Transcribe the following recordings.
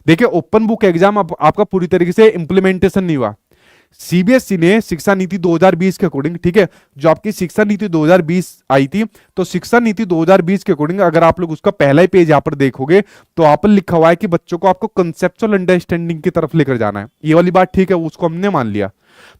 देखिए open book exam आपका पूरी तरीके से इंप्लीमेंटेशन नहीं हुआ। सीबीएसई ने शिक्षा नीति 2020 के अकॉर्डिंग, ठीक है, जो आपकी शिक्षा नीति 2020 आई थी, तो शिक्षा नीति 2020 के अकॉर्डिंग अगर आप लोग उसका पहला ही पेज यहां पर देखोगे तो वहां पर लिखा हुआ है कि बच्चों को आपको कंसेप्चुअल अंडरस्टैंडिंग की तरफ लेकर जाना है। ये वाली बात ठीक है, उसको हमने मान लिया।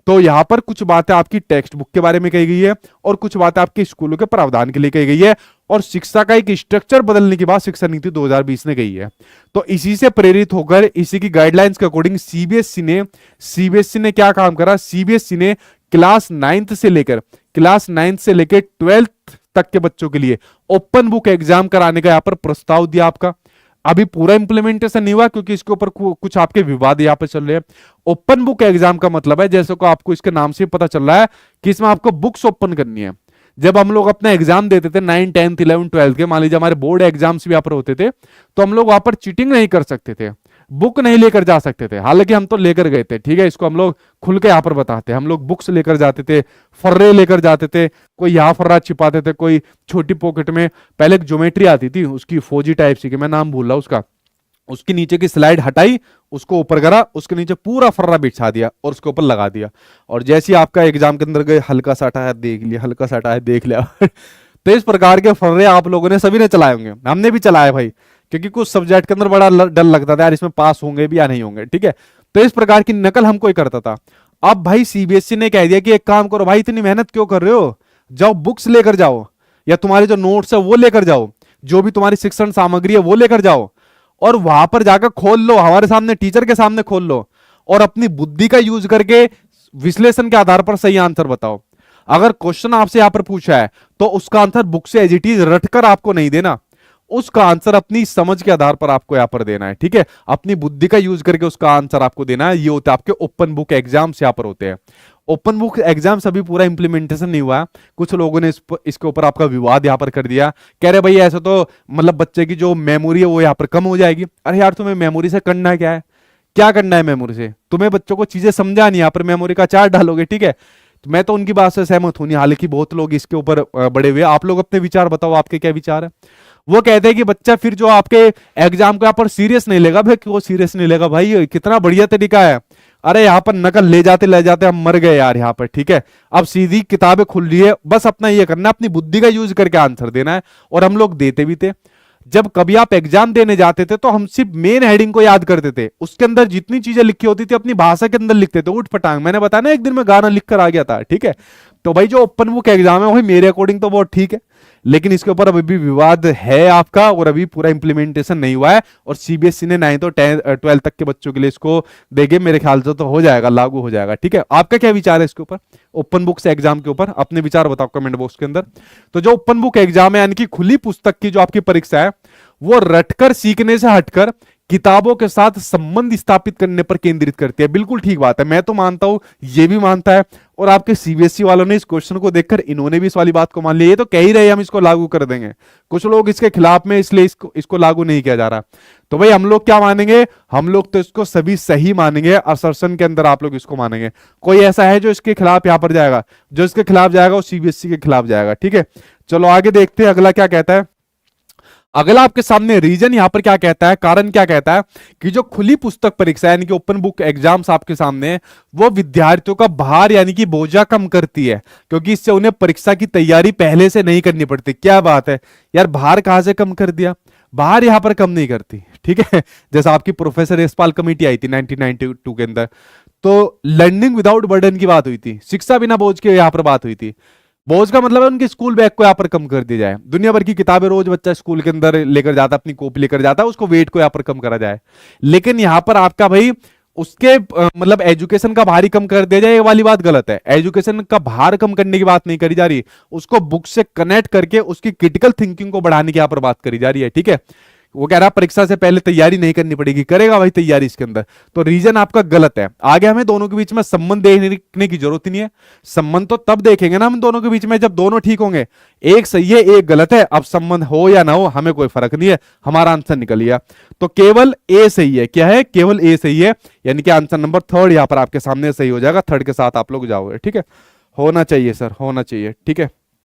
तो यहां पर कुछ बातें आपकी टेक्स्ट बुक के बारे में कही गई है और कुछ बातें आपके स्कूलों के प्रावधान के लिए कही गई है, और शिक्षा का एक स्ट्रक्चर बदलने के बाद शिक्षा नीति 2020 ने कही है। तो इसी से प्रेरित होकर इसी की गाइडलाइंस के अकॉर्डिंग सीबीएसई ने क्या काम करा, सीबीएसई ने क्लास 9th से लेकर 12th तक के बच्चों के लिए ओपन बुक एग्जाम कराने का यहां पर प्रस्ताव दिया आपका। अभी पूरा इंप्लीमेंटेशन नहीं हुआ क्योंकि इसके ऊपर कुछ आपके विवाद यहाँ पे चल रहे हैं। ओपन बुक एग्जाम का मतलब है, जैसे को आपको इसके नाम से पता चल रहा है कि इसमें आपको बुक्स ओपन करनी है। जब हम लोग अपना एग्जाम देते थे 9, 10, 11, 12 के, मान लीजिए हमारे बोर्ड एग्जाम्स भी यहाँ पर होते थे, तो हम लोग वहां पर चीटिंग नहीं कर सकते थे, बुक नहीं लेकर जा सकते थे। हालांकि हम तो लेकर गए थे, ठीक है, इसको हम लोग खुल के यहाँ पर बताते हैं। हम लोग बुक्स लेकर जाते थे, फर्रे लेकर जाते थे, कोई यहाँ फर्रा छिपाते थे, कोई छोटी पॉकेट में पहले एक ज्योमेट्री आती थी उसकी फौजी टाइप सी, मैं नाम भूल रहा उसका, उसके नीचे की स्लाइड हटाई, उसको ऊपर करा, उसके नीचे पूरा फर्रा बिछा दिया और उसके ऊपर लगा दिया, और जैसे ही आपका एग्जाम के अंदर गए हल्का सा हटाया देख लिया, हल्का सा हटाया देख लिया तो इस प्रकार के फर्रे आप लोगों ने सभी ने चलाए होंगे, हमने भी चलाए भाई, क्योंकि कुछ सब्जेक्ट के अंदर बड़ा डर लगता था यार इसमें पास होंगे भी या नहीं होंगे, ठीक है। तो इस प्रकार की नकल हम कोई करता था। अब भाई सीबीएसई ने कह दिया कि एक काम करो भाई, इतनी मेहनत क्यों कर रहे हो, जाओ बुक्स लेकर जाओ, या तुम्हारे जो नोट्स है वो लेकर जाओ, जो भी तुम्हारी शिक्षण सामग्री है वो लेकर जाओ, और वहां पर जाकर खोल लो, हमारे सामने टीचर के सामने खोल लो, और अपनी बुद्धि का यूज करके विश्लेषण के आधार पर सही आंसर बताओ। अगर क्वेश्चन आपसे यहां पर पूछा है तो उसका आंसर बुक से एज इट इज रटकर आपको नहीं देना, उसका आंसर अपनी समझ के आधार पर आपको यहां पर देना है, ठीक है, अपनी बुद्धि का यूज करके उसका आंसर आपको देना है। ये होता है आपके ओपन बुक एग्जाम्स यहां पर होते हैं। ओपन बुक एग्जाम्स अभी पूरा इंप्लीमेंटेशन नहीं हुआ, कुछ लोगों ने इसके ऊपर आपका विवाद यहां पर कर दिया, कह रहे भाई ऐसा तो मतलब बच्चे की जो मेमोरी है वो यहां पर कम हो जाएगी। अरे यार तुम्हें मेमोरी से करना क्या है, क्या करना है मेमोरी से, तुम्हें बच्चों को चीजें समझा नहीं, यहाँ पर मेमोरी का चार्ट डालोगे, ठीक है। तो मैं तो उनकी बात से सहमत हूं नहीं, हालांकि बहुत लोग इसके ऊपर बड़े हुए। आप लोग अपने विचार बताओ, आपके क्या विचार है। वो कहते हैं कि बच्चा फिर जो आपके एग्जाम को यहाँ पर सीरियस नहीं लेगा, भाई वो सीरियस नहीं लेगा, भाई कितना बढ़िया तरीका है, अरे यहाँ पर नकल ले जाते हम मर गए यार यहाँ पर, ठीक है। अब सीधी किताबें खुल रही है, बस अपना ये करना है, अपनी बुद्धि का यूज करके आंसर देना है, और हम लोग देते भी थे। जब कभी आप एग्जाम देने जाते थे तो हम सिर्फ मेन हेडिंग को याद करते थे, उसके अंदर जितनी चीजें लिखी होती थी अपनी भाषा के अंदर लिखते थे, उठ पटांग। मैंने बताया ना एक दिन में गाना लिख कर आ गया था, ठीक है। तो भाई जो ओपन बुक एग्जाम है वही मेरे अकॉर्डिंग तो बहुत ठीक है, लेकिन इसके ऊपर अभी भी विवाद है आपका, और अभी पूरा इंप्लीमेंटेशन नहीं हुआ है। और सीबीएसई ने 9 तो 12 तक के बच्चों के लिए इसको देंगे, मेरे ख्याल से तो हो जाएगा, लागू हो जाएगा, ठीक है। आपका क्या विचार है इसके ऊपर, ओपन बुक से एग्जाम के ऊपर अपने विचार बताओ कमेंट बॉक्स के अंदर। तो जो ओपन बुक एग्जाम है यानी कि खुली पुस्तक की जो आपकी परीक्षा है, वो रटकर सीखने से हटकर किताबों के साथ संबंध स्थापित करने पर केंद्रित करती है। बिल्कुल ठीक बात है, मैं तो मानता हूं, ये भी मानता है, और आपके सीबीएसई वालों ने इस क्वेश्चन को देखकर इन्होंने भी इस वाली बात को मान लिया। ये तो कह ही रहे हम इसको लागू कर देंगे, कुछ लोग इसके खिलाफ में, इसलिए इसको लागू नहीं किया जा रहा। तो भाई हम लोग क्या मानेंगे, हम लोग तो इसको सभी सही मानेंगे, असर्शन के अंदर आप लोग इसको मानेंगे। कोई ऐसा है जो इसके खिलाफ यहां पर जाएगा, जो इसके खिलाफ जाएगा वो सीबीएसई के खिलाफ जाएगा, ठीक है। चलो आगे देखते हैं अगला क्या कहता है। अगला आपके सामने रीजन यहां पर क्या कहता है, कारण क्या कहता है कि जो खुली पुस्तक परीक्षा यानी कि ओपन बुक एग्जाम्स आपके सामने, वो विद्यार्थियों का भार यानी कि बोझा कम करती है, क्योंकि इससे उन्हें परीक्षा की तैयारी पहले से नहीं करनी पड़ती। क्या बात है यार, भार कहां से कम कर दिया, भार यहां पर कम नहीं करती, ठीक है। जैसा आपकी प्रोफेसर यशपाल कमेटी आई थी 1992 के अंदर, तो लर्निंग विदाउट बर्डन की बात हुई थी, शिक्षा बिना बोझ के यहां पर बात हुई थी। बोझ का मतलब है उनके स्कूल बैग को यहाँ पर कम कर दिया जाए, दुनिया भर की किताबें रोज बच्चा स्कूल के अंदर लेकर जाता है, अपनी कॉपी लेकर जाता है, उसको वेट को यहाँ पर कम करा जाए। लेकिन यहाँ पर आपका भाई उसके मतलब एजुकेशन का भार ही कम कर दिया जाए, ये वाली बात गलत है। एजुकेशन का भार कम करने की बात नहीं करी जा रही, उसको बुक से कनेक्ट करके उसकी क्रिटिकल थिंकिंग को बढ़ाने की यहाँ पर बात करी जा रही है, ठीक है। वो कह रहा है परीक्षा से पहले तैयारी नहीं करनी पड़ेगी, करेगा भाई तैयारी इसके अंदर, तो रीजन आपका गलत है। आगे हमें दोनों के बीच में संबंध देखने की जरूरत ही नहीं है, संबंध तो तब देखेंगे ना हम दोनों के बीच में जब दोनों ठीक होंगे, एक सही है एक गलत है, अब संबंध हो या ना हो हमें कोई फर्क नहीं है, हमारा आंसर निकल गया। तो केवल ए सही है, क्या है, केवल ए सही है, यानी कि आंसर नंबर 3 यहां पर आपके सामने सही हो जाएगा, 3 के साथ आप लोग जाओगे, ठीक है। होना चाहिए सर, होना चाहिए, ठीक है।